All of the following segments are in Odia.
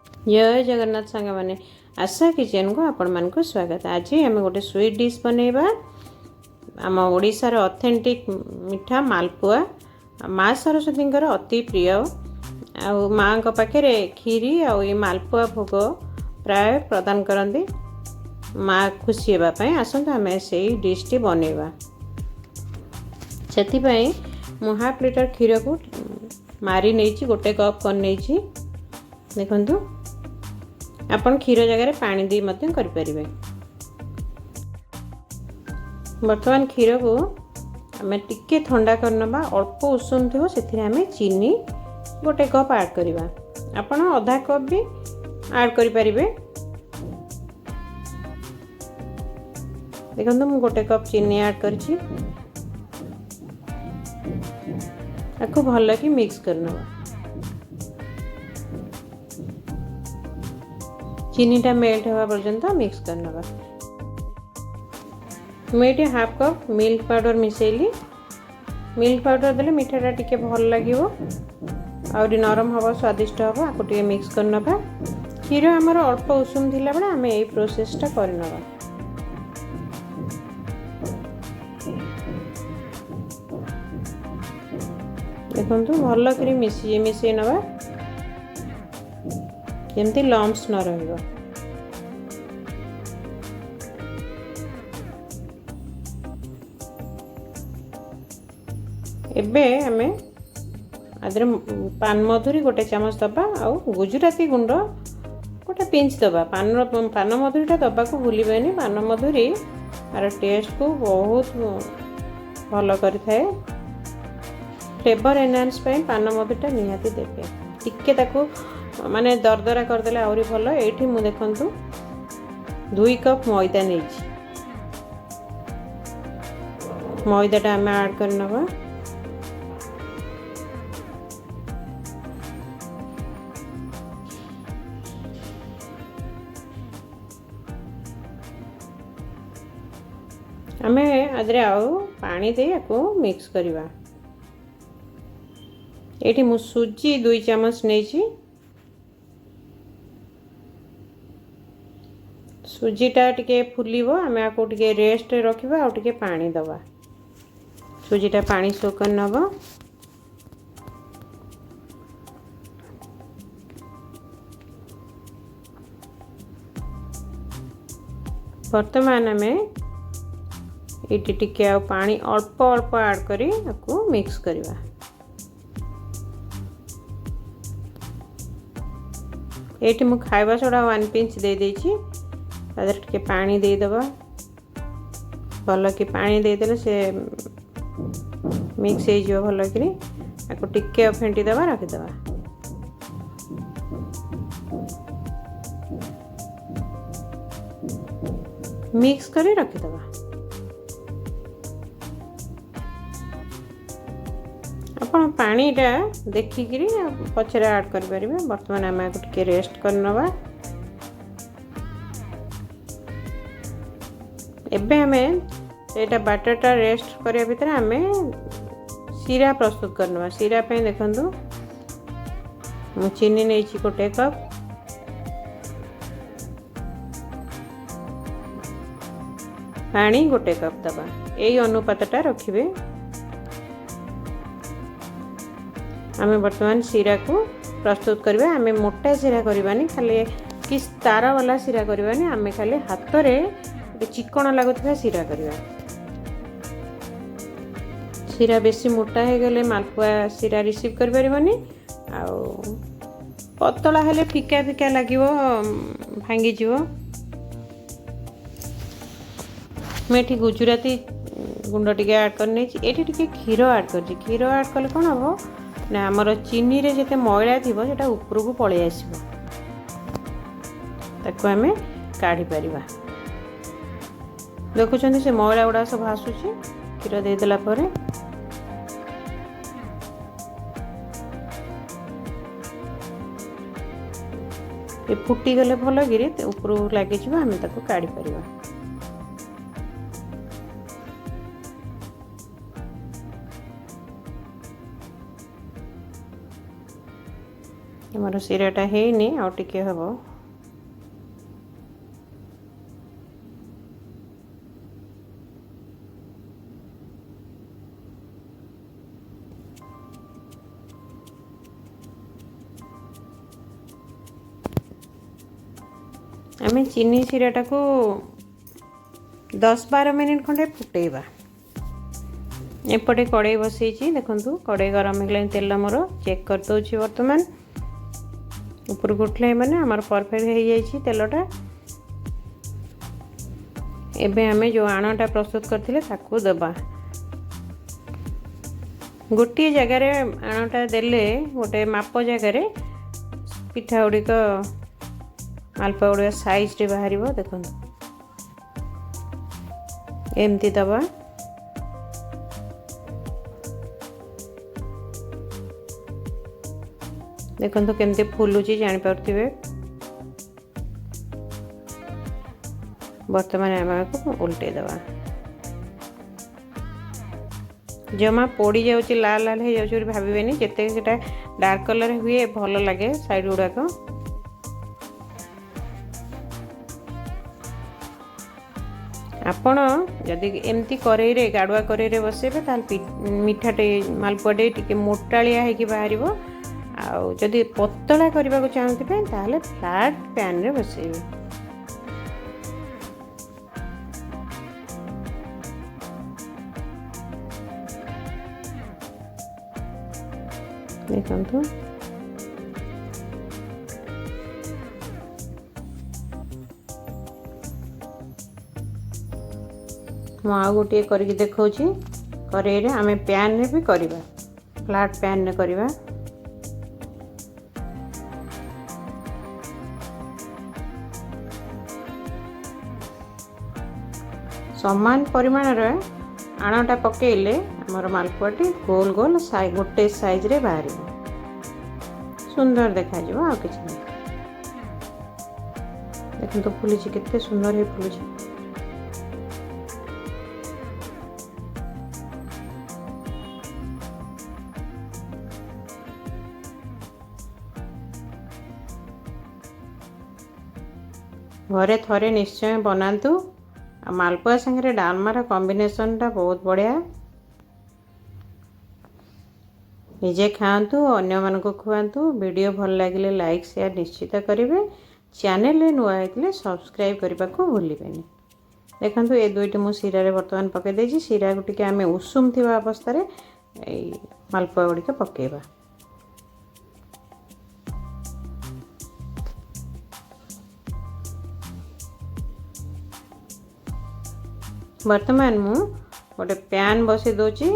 जय जगन्नाथ सांग मैंने आशा किचन को आपण मान को स्वागत। आज आम गोटे स्वीट डिश बनैबा आम ओडिशार ऑथेंटिक मीठा मालपुआ माँ सरस्वती अति प्रिय आ माँ पाखे खीरी आ मालपुआ भोग प्राय प्रदान करती माँ खुशी होगापी आसतु आम से डिश टी बनैबा। से मु हाफ लिटर क्षीर को मारी नहीं गोटे कप कर नहीं देखु आपण क्षीर जगह पानी दी मध्य करें। बर्तमान क्षीर को आम टिके ठंडा करनबा अल्प उषुम थो से आम चीनी गोटे कप ऐड करवा। आपण आधा कप भी ऐड करें। देखो मु गोटे कप चीनी ऐड कर भल कि मिक्स करनबा। चीनीटा मेल्ट होगा पर्यंत मिक्स करनबा। मुझे हाफ कप मिल्क पाउडर मिसेली। मिल्क पाउडर देले मीठाटा टिके भल लगे और नरम हम स्वादिष्ट हम आपको टे मिक्स करनबा। क्षीर आमर अल्प उषुम थिला बेले आम यही प्रोसेसटा करनबा। देखो भल कर मिसई नवा जमती लम्स न रहिबो। एबे आमे आदरे पान मधुरी गोटे चामच दबा आउ गुजराती गुंड गोटे पिंच दबा। पान मधुरीटा दबा को भूलिबेनी। पान मधुरी आर टेस्ट को बहुत भल करिथाए। फ्लेवर एनहांस पे पान मधुरीटा निहाती देबे। टिके ताकू माने दरदरा करदेले आउरी भल। एठी मु देखंतु 2 कप मैदा नहीं मैदाटा आम ऐड करनबा। आम आदरे आउ पानी दे को मिक्स करवा। एठी मु सुजी 2 चामच नहीं। सुजीटा टिके फुलिबो आम आपको टिके रेस्ट रखिबा आ टिके पानी दबा। सुजीटा पानी सोकन नबो। वर्तमान आम ये टिके आ पानी अल्प अल्प ऐड करी आपको मिक्स करवा। ये मु खाइबा सोडा 1 पिंच दे देछि। तादर टिके पानी दे दबा। भल कि पानी दे देले से मिक्स हो जो भल करी आपको टिके फेंटी दबा रखी दबा। मिक्स करी रखी दबा। आपण पानीटा देखिकी पछरे ऐड कर परिबे। वर्तमान आम आपको टिके रेस्ट करनबा। एबे आमे एटा बैटरटा रेस्ट करिया भितर आमे सीरा प्रस्तुत करनबा। सीरा पे देखंतु मु चीनी नेछि गोटे कप। पानी गोटे कप दबा। एई अनुपातटा रखिबे। आमे वर्तमान सीरा को प्रस्तुत करबा। आमे मोटा सीरा करबानी खाली कि तारा वाला सीरा करबानी। आमे खाली हाथ रे चिकन लगुवा सीरा करवा। सीरा बेसी मोटा हो गले मालपुआ सीरा रिसीव कर परिबनी। आउ पतला हेले फिका फिका लागिवो भांगी जीवो। मेठी गुजराती गुंड टिके ऐड करने एठी टिके क्षीर ऐड कर। क्षीर ऐड कले कोन हबो ना हमर चीनी रे जते मैला थिबो सेटा ऊपर को पळे आसीबो। ताको हमें काढी परिबा। देखुं से मैला गुड़ा सब आसूची क्षीर देदेला परे। ये फुटी गले भल गिरी ऊपर लगे आम ताको काढ़ी परिबा। आमर ଆମର ଶିରାଟା ହେଇନି, ଆଉ ଟିକେ ହେବ। ଆମେ ଚିନି ଶିରାଟାକୁ 10-12 ମିନିଟ୍ ଖଣ୍ଡେ ଫୁଟେଇବା। ଏପଟେ କଡ଼େଇ ବସେଇଛି, ଦେଖନ୍ତୁ କଡ଼େଇ ଗରମ ହେଇଗଲାଣି, ତେଲ ମୋର ଚେକ୍ କରିଦେଉଛି। ବର୍ତ୍ତମାନ ଉପରକୁ ଉଠିଲା ମାନେ ଆମର ପରଫେକ୍ଟ ହେଇଯାଇଛି ତେଲଟା। ଏବେ ଆମେ ଯେଉଁ ଆଣଟା ପ୍ରସ୍ତୁତ କରିଥିଲେ ତାକୁ ଦେବା। ଗୋଟିଏ ଜାଗାରେ ଆଣଟା ଦେଲେ, ଗୋଟେ ମାପ ଜାଗାରେ ପିଠା ଗୁଡ଼ିକ, ମାଲପୁଆ ଗୁଡ଼ିକ ସାଇଜ୍ରେ ବାହାରିବ। ଦେଖନ୍ତୁ ଏମିତି ଦେବା। ଦେଖନ୍ତୁ କେମିତି ଫୁଲୁଛି, ଜାଣିପାରୁଥିବେ। ବର୍ତ୍ତମାନ ଆମେ ଆକୁ ଓଲଟେଇ ଦେବା। ଜମା ପୋଡ଼ି ଯାଉଛି, ଲାଲ ଲାଲ ହେଇଯାଉଛି ବୋଲି ଭାବିବେନି। ଯେତେ ସେଟା ଡାର୍କ କଲର୍ ହୁଏ ଭଲ ଲାଗେ ସାଇଡ଼୍ ଗୁଡ଼ାକ। ଆପଣ ଯଦି ଏମିତି କରେଇରେ, ଗାଡ଼ୁଆ କରେଇରେ ବସେଇବେ ତାହେଲେ ମିଠାଟେ, ମାଲପୁଆଟେ ଟିକେ ମୋଟାଳିଆ ହେଇକି ବାହାରିବ। ଆଉ ଯଦି ପତଳା କରିବାକୁ ଚାହୁଁଥିବେ ତାହେଲେ ଫ୍ଲାଟ୍ ପ୍ୟାନ୍ରେ ବସେଇବେ। ଦେଖନ୍ତୁ ମୁଁ ଆଉ ଗୋଟିଏ କରିକି ଦେଖାଉଛି। କରେଇରେ ଆମେ ପ୍ୟାନ୍ରେ ବି କରିବା, ଫ୍ଲାଟ୍ ପ୍ୟାନ୍ରେ କରିବା। ସମାନ ପରିମାଣର ଆଣଟା ପକେଇଲେ ଆମର ମାଲପୁଆଟି ଗୋଲ ଗୋଲ ଗୋଟେ ସାଇଜ୍ରେ ବାହାରିବ, ସୁନ୍ଦର ଦେଖାଯିବ। ଆଉ କିଛି ନାହିଁ। ଦେଖନ୍ତୁ ଫୁଲିଛି, କେତେ ସୁନ୍ଦର ହେଇ ଫୁଲିଛି। ଘରେ ଥରେ ନିଶ୍ଚୟ ବନାନ୍ତୁ। ଆଉ ମାଲପୁଆ ସାଙ୍ଗରେ ଡାଲମାର କମ୍ବିନେସନ୍ଟା ବହୁତ ବଢ଼ିଆ। ନିଜେ ଖାଆନ୍ତୁ, ଅନ୍ୟମାନଙ୍କୁ ଖୁଆନ୍ତୁ। ଭିଡ଼ିଓ ଭଲ ଲାଗିଲେ ଲାଇକ୍ ସେୟାର ନିଶ୍ଚିତ କରିବେ। ଚ୍ୟାନେଲରେ ନୂଆ ହେଇଥିଲେ ସବସ୍କ୍ରାଇବ୍ କରିବାକୁ ଭୁଲିବେନି। ଦେଖନ୍ତୁ ଏ ଦୁଇଟି ମୁଁ ଶିରାରେ ବର୍ତ୍ତମାନ ପକାଇ ଦେଇଛି। ଶିରାକୁ ଟିକେ ଆମେ ଉଷୁମ ଥିବା ଅବସ୍ଥାରେ ଏଇ ମାଲପୁଆ ଗୁଡ଼ିକ ପକାଇବା। ବର୍ତ୍ତମାନ ମୁଁ ଗୋଟେ ପ୍ୟାନ୍ ବସାଇ ଦେଉଛି,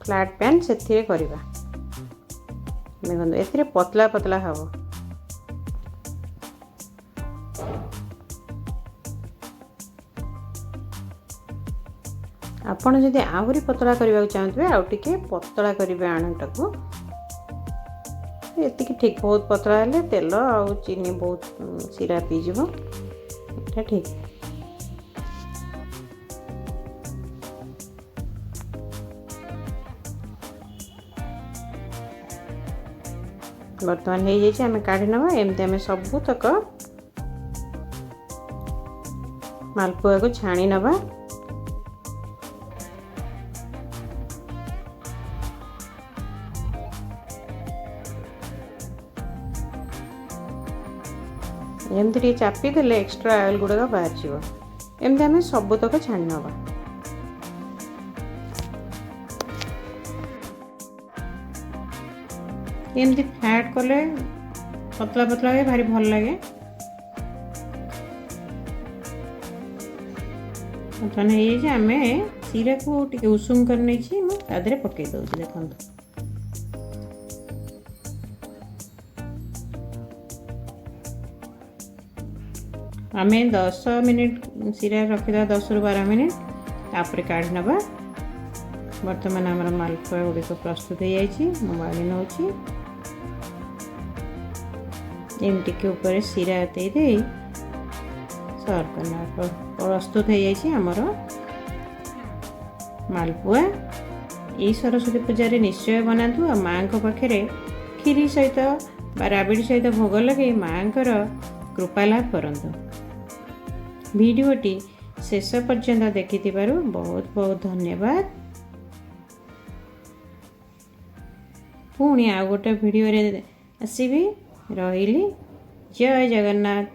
ଫ୍ଲାଟ୍ ପ୍ୟାନ୍, ସେଥିରେ କରିବା। ଦେଖନ୍ତୁ ଏଥିରେ ପତଳା ପତଳା ହେବ। ଆପଣ ଯଦି ଆହୁରି ପତଳା କରିବାକୁ ଚାହୁଁଥିବେ ଆଉ ଟିକେ ପତଳା କରିବେ ଆଣଟାକୁ। ଏତିକି ଠିକ୍, ବହୁତ ପତଳା ହେଲେ ତେଲ ଆଉ ଚିନି ବହୁତ ଶିରା ପିଇଯିବ। ଏଇଟା ଠିକ୍। ବର୍ତ୍ତମାନ ହେଇଯାଇଛି, ଆମେ କାଢ଼ି ନେବା। ଏମିତି ଆମେ ସବୁତକ ମାଲପୁଆକୁ ଛାଣି ନେବା। ଏମିତି ଟିକେ ଚାପି ଦେଲେ ଏକ୍ସଟ୍ରା ଅଏଲ୍ ଗୁଡ଼ାକ ବାହାରିଯିବ। ଏମିତି ଆମେ ସବୁତକ ଛାଣି ନେବା। ଏମିତି ଫ୍ଲାଟ୍ କଲେ ପତଳା ପତଳା ହୁଏ, ଭାରି ଭଲ ଲାଗେ। ବର୍ତ୍ତମାନ ହେଇଯାଇଛି, ଆମେ ଶିରାକୁ ଟିକେ ଉଷୁମ କରି ନେଇଛି, ମୁଁ ତା ଦେହରେ ପକାଇ ଦେଉଛି। ଦେଖନ୍ତୁ ଆମେ 10 ମିନିଟ୍ ଶିରା ରଖିଦେବା, 10ରୁ 12 ମିନିଟ୍, ତାପରେ କାଢ଼ି ନେବା। ବର୍ତ୍ତମାନ ଆମର ମାଲପୁଆ ଗୁଡ଼ିକ ପ୍ରସ୍ତୁତ ହେଇଯାଇଛି। ମୁଁ ବାଢ଼ି ନେଉଛି। ଏମିତି ଟିକେ ଉପରେ ଶିରା ଦେଇ ସର୍ଭ କରିନେବା। ପ୍ରସ୍ତୁତ ହେଇଯାଇଛି ଆମର ମାଲପୁଆ। ଏଇ ସରସ୍ୱତୀ ପୂଜାରେ ନିଶ୍ଚୟ ବନାନ୍ତୁ। ଆଉ ମାଆଙ୍କ ପାଖରେ କ୍ଷୀରି ସହିତ ବା ରାବିଡ଼ି ସହିତ ଭୋଗ ଲଗାଇ ମାଆଙ୍କର କୃପା ଲାଭ କରନ୍ତୁ। ଭିଡ଼ିଓଟି ଶେଷ ପର୍ଯ୍ୟନ୍ତ ଦେଖିଥିବାରୁ ବହୁତ ବହୁତ ଧନ୍ୟବାଦ। ପୁଣି ଆଉ ଗୋଟେ ଭିଡ଼ିଓରେ ଆସିବି। ରହିଲି। ଜୟ ଜଗନ୍ନାଥ।